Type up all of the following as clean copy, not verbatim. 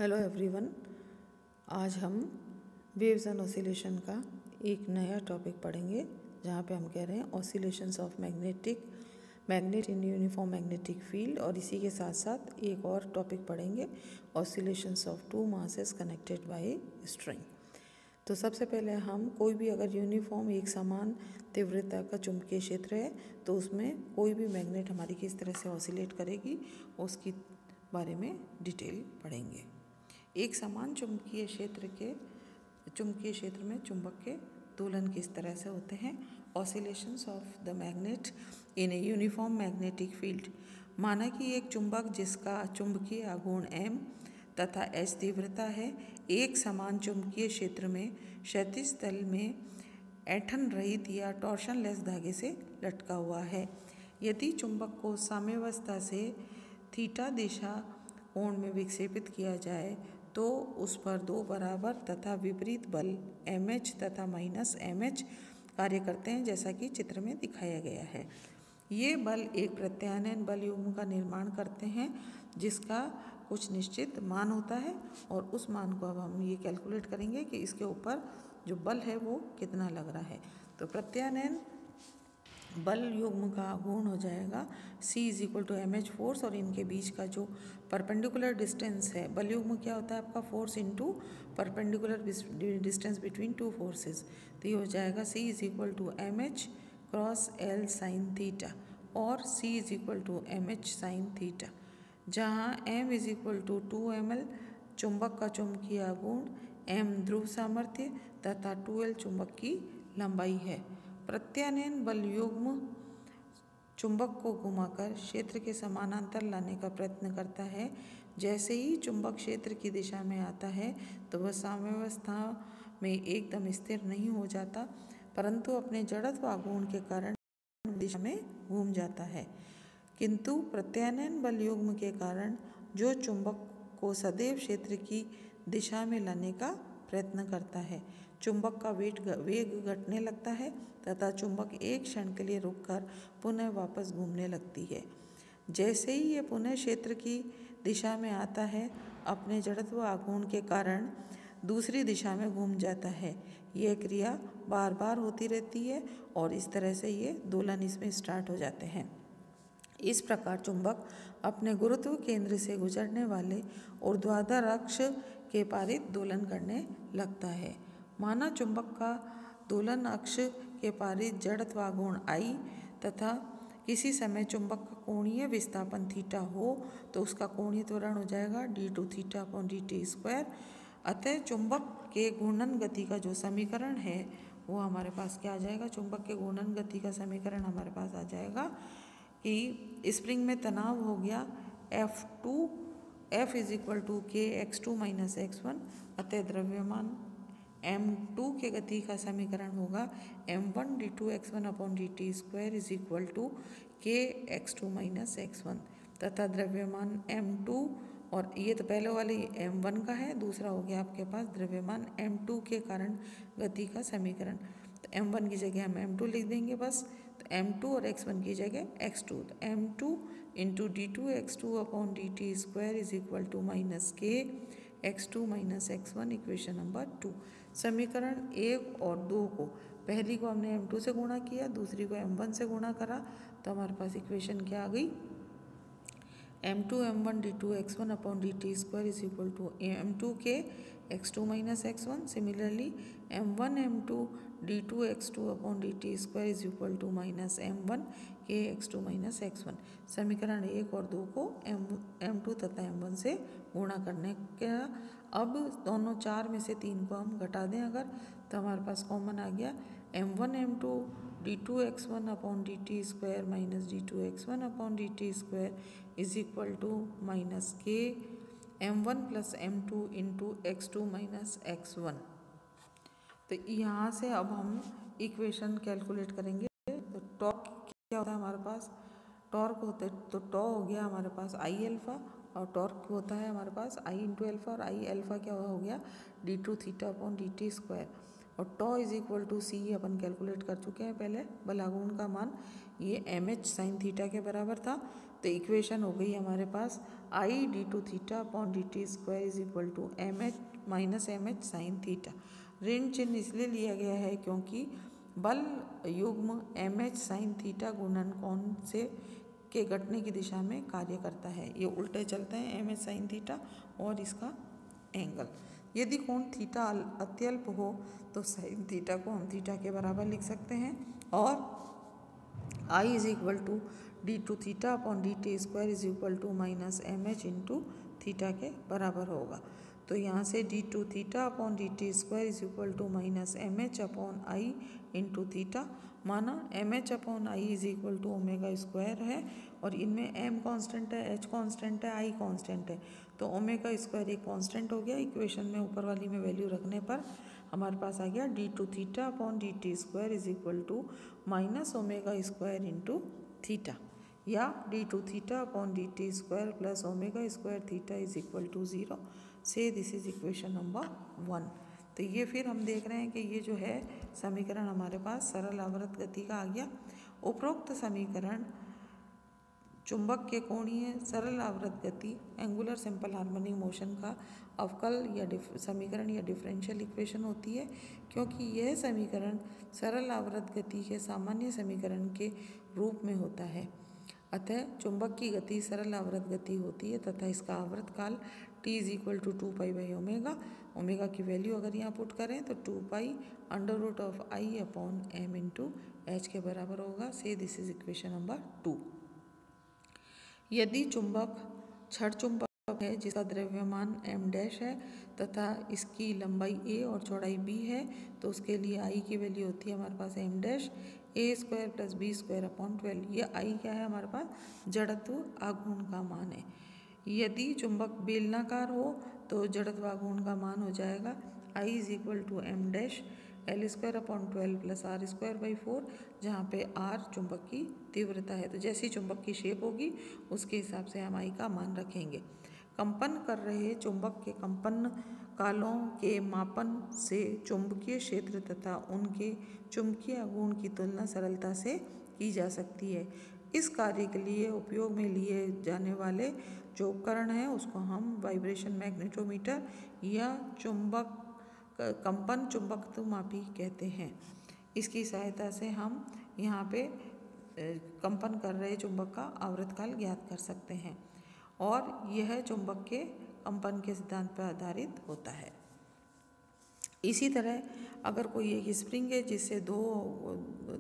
Hello everyone. आज हम waves and oscillation का एक नया टॉपिक पढ़ेंगे जहाँ पे हम कह रहे हैं oscillations of magnet in uniform magnetic field. और इसी के साथ साथ एक और टॉपिक पढ़ेंगे, oscillations of two masses connected by string. तो सबसे पहले हम कोई भी अगर यूनिफॉर्म एक समान तीव्रता का चुंबकीय क्षेत्र है तो उसमें कोई भी मैग्नेट हमारी किस तरह से ऑसिलेट करेगी उसकी बारे में डिटेल पढ़ेंगे। एक समान चुंबकीय क्षेत्र में चुंबक के दोलन किस तरह से होते हैं। Oscillations of the magnet in a uniform magnetic field. माना कि एक चुंबक जिसका चुंबकीय आघूर्ण m तथा h तीव्रता है, एक समान चुंबकीय क्षेत्र में क्षैतिज तल में ऐंठन रहित या टॉर्शनलेस धागे से लटका हुआ है। यदि चुंबक को साम्यावस्था से थीटा दिशा कोण में विक्षेपित किया जाए तो उस पर दो बराबर तथा विपरीत बल MH तथा -MH कार्य करते हैं, जैसा कि चित्र में दिखाया गया है। ये बल एक प्रत्यानयन बल युग्म का निर्माण करते हैं जिसका कुछ निश्चित मान होता है और उस मान को अब हम ये कैलकुलेट करेंगे कि इसके ऊपर जो बल है वो कितना लग रहा है। तो प्रत्यानयन बल युग्म का गुण हो जाएगा C = MH फोर्स, और इनके बीच का जो परपेंडिकुलर डिस्टेंस है, बल युग्म क्या होता है आपका force into perpendicular distance between two forces. तो ये हो जाएगा C = MH cross L sine theta और C = MH साइन थीटा, जहाँ M = 2ml चुंबक का चुंबकीय आघूर्ण, M ध्रुव सामर्थ्य तथा 2L चुंबक की लंबाई है। प्रत्यानयन बल युग्म चुंबक को घुमाकर क्षेत्र के समानांतर लाने का प्रयत्न करता है। जैसे ही चुंबक क्षेत्र की दिशा में आता है तो वह साम्यावस्था में एकदम स्थिर नहीं हो जाता, परंतु अपने जड़त्व आघूर्ण के कारण दिशा में घूम जाता है। किंतु प्रत्यानयन बल युग्म के कारण जो चुंबक को सदैव क्षेत्र की दिशा में लाने का प्रयत्न करता है, चुंबक का वेग घटने लगता है तथा चुंबक एक क्षण के लिए रुककर पुनः वापस घूमने लगती है। जैसे ही ये पुनः क्षेत्र की दिशा में आता है, अपने जड़त्व आघूर्ण के कारण दूसरी दिशा में घूम जाता है। यह क्रिया बार बार होती रहती है और इस तरह से ये दोलन इसमें स्टार्ट हो जाते हैं। इस प्रकार चुंबक अपने गुरुत्व केंद्र से गुजरने वाले ऊर्ध्वाधर अक्ष के पारित दोलन करने लगता है। माना चुंबक का दोलन अक्ष के पारित जड़त्व आघूर्ण I तथा किसी समय चुंबक का कोणीय विस्थापन थीटा हो तो उसका कोणीय त्वरण हो जाएगा d2 θ/dt²। अतः चुंबक के घूर्णन गति का जो समीकरण है वो हमारे पास क्या आ जाएगा, चुंबक के घूर्णन गति का समीकरण हमारे पास आ जाएगा कि स्प्रिंग में तनाव हो गया F = kx2 - x1। अतः द्रव्यमान m2 के गति का समीकरण होगा m1 d2x1/dt² = kx2 - x1 तथा द्रव्यमान m2, और ये तो पहले वाले m1 का है, दूसरा हो गया आपके पास द्रव्यमान m2 के कारण गति का समीकरण। तो m1 की जगह हम m2 लिख देंगे बस, तो m2 और x1 की जगह x2, तो m2 × d2x2/dt² = kx2 - x1 equation number 2। समीकरण 1 और 2 को, पहली को हमने m2 से गुणा किया, दूसरी को m1 से गुणा करा, तो हमारे पास इक्वेशन क्या आ गई, m2 m1 d2x1/dt² = m2 kx2 - x1। Similarly m1 m2 d2x2/dt² = -m1 kx2 - x1। समीकरण 1 और 2 को m2 तथा m1 से गुणा करने का, अब दोनों 4 में से 3 को हम घटा दें अगर, तो हमारे पास कॉमन आ गया m1 m2 d2x1/dt² - d2x1/dt² = k m1 + m2 × x2 - x1। तो यहाँ से अब हम इक्वेशन कैलकुलेट करेंगे। तो टॉर्क क्या होता है हमारे पास, टॉर्क होता है, तो टॉ हो गया हमारे पास I α, और टॉर्क होता है हमारे पास I × α, और I α क्या हो गया d2 θ/dt²। और टॉ = C अपन कैलकुलेट कर चुके हैं पहले, बल आघूर्ण का मान ये MH साइन थीटा के बराबर था। तो इक्वेशन हो गई हमारे पास I D two theta upon D T square is equal to M H minus M H sine theta. ऋण चिन्ह इसलिए लिया गया है क्योंकि बल युग्म एम एच साइन थीटा गुणन कोण से के घटने की दिशा में कार्य करता है। ये उल्टे चलते हैं एम एच साइन थीटा और इसका एंगल। यदि कोण थीटा अत्यल्प हो तो साइन थीटा को हम थीटा के बराबर लिख सकते हैं और I is equal to D two theta upon D T square is equal to minus M H into theta के बराबर होगा। तो यहाँ से D two theta upon D T square is equal to minus M H upon I into theta. माना M H upon I is equal to omega square है और इनमें एम कांस्टेंट है, एच कांस्टेंट है, आई कांस्टेंट है, तो omega square एक constant हो गया। इक्वेशन में ऊपर वाली में वैल्यू रखने पर हमारे पास आ गया D two theta upon D T square is equal to minus omega square into theta, या D two theta upon D T square plus omega square theta is equal to 0। से दिस इज इक्वेशन नंबर 1। तो ये फिर हम देख रहे हैं कि ये जो है समीकरण हमारे पास सरल आवर्त गति का आ गया। उपरोक्त समीकरण चुंबक के कोणीय सरल आवर्त गति एंगुलर सिंपल हार्मोनिक मोशन का अवकल या समीकरण या डिफरेंशियल इक्वेशन होती है, क्योंकि यह समीकरण सरल आवर्त गति के सामान्य समीकरण के रूप में होता है। अतः चुंबक की गति सरल आवर्त गति होती है तथा इसका आवर्त काल t is equal to 2 pi omega. Omega की वैल्यू अगर यहाँ पुट करें तो 2 pi under root of I upon M into H के बराबर होगा। से दिस इज इक्वेशन नंबर 2। यदि चुंबक छड़ चुंबक है जिसका द्रव्यमान m डैश है तथा इसकी लंबाई a और चौड़ाई b है, तो उसके लिए I की वैल्यू होती है हमारे पास m dash a square plus b square upon 12। ये I क्या है हमारे पास, जड़त्व आघूर्ण का मान है। यदि चुंबक बेलनाकार हो तो जड़त्व आघूर्ण का मान हो जाएगा I is equal to m dash L square upon 12 plus R square by 4, जहाँ पे आर चुंबक की तीव्रता है। तो जैसी चुंबक की शेप होगी उसके हिसाब से हम आई का मान रखेंगे। कंपन कर रहे चुंबक के कंपन कालों के मापन से चुंबकीय क्षेत्र तथा उनके चुंबकीय आघूर्ण की तुलना सरलता से की जा सकती है। इस कार्य के लिए उपयोग में लिए जाने वाले जो उपकरण हैं उसको हम वाइब्रेशन मैग्नेटोमीटर या चुंबक कंपन चुंबकत्व मापी कहते हैं। इसकी सहायता से हम यहाँ पे कंपन कर रहे चुंबक का आवर्तकाल ज्ञात कर सकते हैं और यह चुंबक के कंपन के सिद्धांत पर आधारित होता है। इसी तरह अगर कोई एक स्प्रिंग है जिससे दो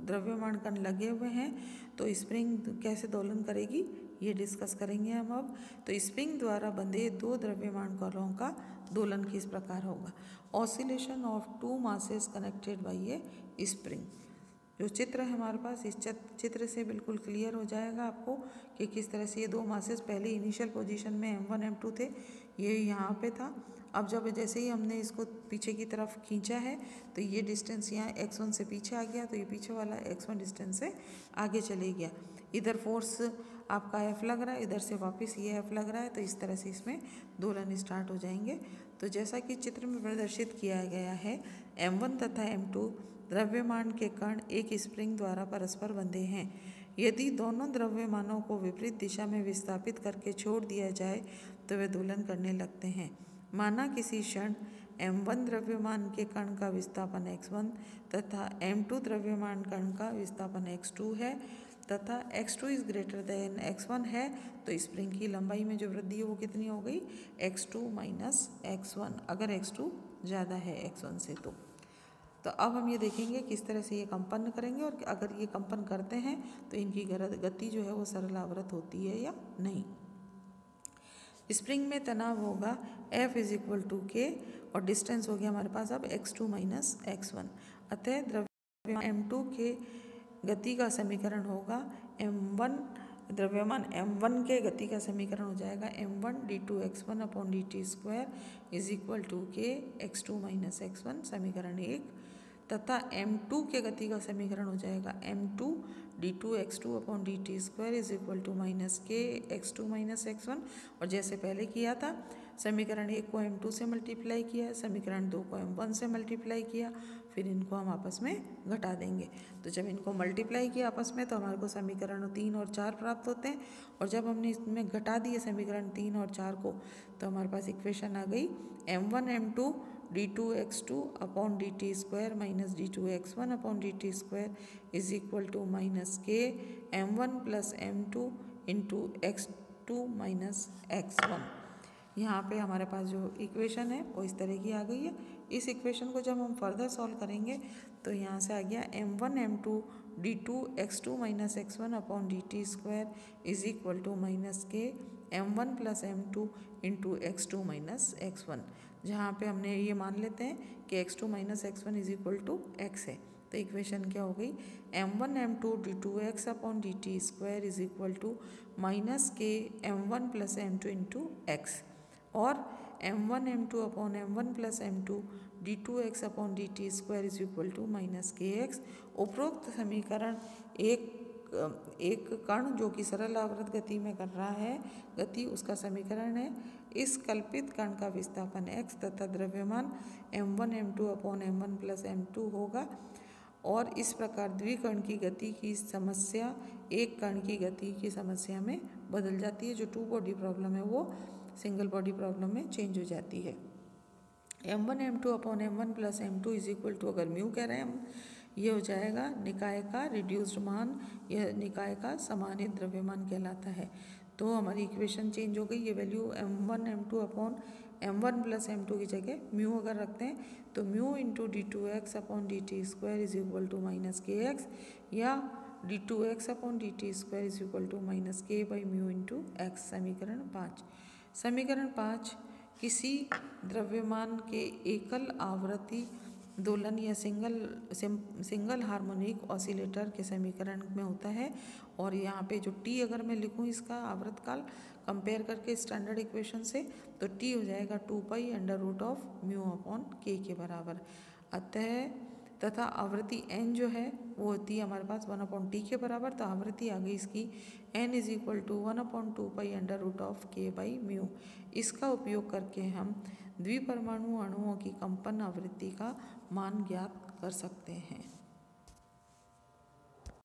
द्रव्यमान कण लगे हुए हैं तो स्प्रिंग कैसे दोलन करेगी ये डिस्कस करेंगे हम अब। तो स्प्रिंग द्वारा बंधे दो द्रव्यमान कणों का दोलन किस प्रकार होगा। Oscillation of two masses connected by a spring. जो चित्र है हमारे पास, इस चित्र से बिल्कुल क्लियर हो जाएगा आपको कि किस तरह से ये दो मासेस पहले इनिशियल पोजीशन में m1 m2 थे, ये यहाँ पे था। अब जब जैसे ही हमने इसको पीछे की तरफ खींचा है तो ये डिस्टेंस यहाँ x1 से पीछे आ गया, तो ये पीछे वाला x1 डिस्टेंस से आगे चले गया। इधर फोर्स आपका F लग रहा है, इधर से वापस ये F लग रहा है, तो इस तरह से इसमें दोलन स्टार्ट हो जाएंगे। तो जैसा कि चित्र में प्रदर्शित किया गया है, m1 तथा m2 द्रव्यमान के कण एक स्प्रिंग द्वारा परस्पर बंधे हैं। यदि दोनों द्रव्यमानों को विपरीत दिशा में विस्थापित करके छोड़ दिया जाए तो वे दोलन करने लगते हैं। माना किसी क्षण m1 द्रव्यमान के कण का विस्थापन x1 तथा m2 द्रव्यमान कण का विस्थापन x2 है तथा x2 is greater than x1 है, तो स्प्रिंग की लंबाई में जो वृद्धि है वो कितनी हो गई, x2 माइनस x1, अगर x2 ज़्यादा है x1 से। तो अब हम ये देखेंगे किस तरह से ये कंपन करेंगे और अगर ये कंपन करते हैं तो इनकी गति जो है वो सरल आवर्त होती है या नहीं। स्प्रिंग में तनाव होगा F इज इक्वल टू के और डिस्टेंस हो गया हमारे पास अब x2 माइनस x1। अतः द्रव्यमान m2 के गति का समीकरण होगा m1, द्रव्यमान m1 के गति का समीकरण हो जाएगा m1 d2 x1 upon dt square is equal to K x2 minus x1, समीकरण 1, तथा m2 के गति का समीकरण हो जाएगा m2 d2 x2 upon dt square is equal to minus K x2 minus x1। और जैसे पहले किया था समीकरण 1 को m2 से मल्टीप्लाई किया, समीकरण 2 को m1 से मल्टीप्लाई किया, फिर इनको हम आपस में घटा देंगे। तो जब इनको मल्टीप्लाई किया आपस में तो हमारे को समीकरण 3 और 4 प्राप्त होते हैं, और जब हमने इसमें घटा दिए समीकरण 3 और 4 को तो हमारे पास इक्वेशन आ गई m1 m2 d2x2 upon dt square minus d2x1 upon dt square is equal to minus K m1 plus m2 into x2 minus x1। यहाँ पे हमारे पास जो इक्वेशन है वो इस तरह की आ गई है। इस इक्वेशन को जब हम फर्दर सॉल्व करेंगे तो यहाँ से आ गया m1 m2 d2x2 minus x1 upon dt square is equal to minus K m1 plus m2 into x2 minus x1, जहाँ पे हमने ये मान लेते हैं कि x2 minus x1 is equal to x है। तो इक्वेशन क्या हो गई m1 m2 d2x upon dt square is equal to minus K m1 plus m2 into x, और m1 m2 upon m1 plus m2 d2x upon dt square is equal to minus K X. उपरोक्त समीकरण एक कण जो कि सरल आवर्त गति में कर रहा है गति, उसका समीकरण है। इस कल्पित कण का विस्थापन x तथा द्रव्यमान m1 m2 upon m1 plus m2 होगा, और इस प्रकार द्विकण की गति की समस्या एक कण की गति की समस्या में बदल जाती है। जो टू बॉडी प्रॉब्लम है वो सिंगल बॉडी प्रॉब्लम में चेंज हो जाती है। m1 m2 upon m1 plus m2 is equal to, अगर म्यू कह रहे हैं हम, ये हो जाएगा निकाय का रिड्यूस्ड मान, यह निकाय का समानित द्रव्यमान कहलाता है। तो हमारी इक्वेशन चेंज हो गई। ये value m1 m2 upon m1 plus m2 की जगह म्यू अगर रखते हैं तो mu into d2x upon dt square is equal to minus K X, या d2x upon dt square is equal to minus K by mu into X. समीकरण 5। समीकरण 5 किसी द्रव्यमान के एकल आवृत्ति दोलन या सिंगल हार्मोनिक ऑसिलेटर के समीकरण में होता है। और यहाँ पे जो t अगर मैं लिखूँ इसका आवर्तकाल कंपेयर करके स्टैंडर्ड इक्वेशन से, तो t हो जाएगा 2 pi under root of mu upon k के बराबर। अतः तथा आवृत्ति n जो है वो होती है हमारे पास 1 अपॉन टी के बराबर। तो आवृत्ति आ गई इसकी n is equal to 1 upon 2 pi under root of k by mu. इसका उपयोग करके हम द्विपरमाणु अणुओं की कंपन आवृत्ति का मान ज्ञात कर सकते हैं।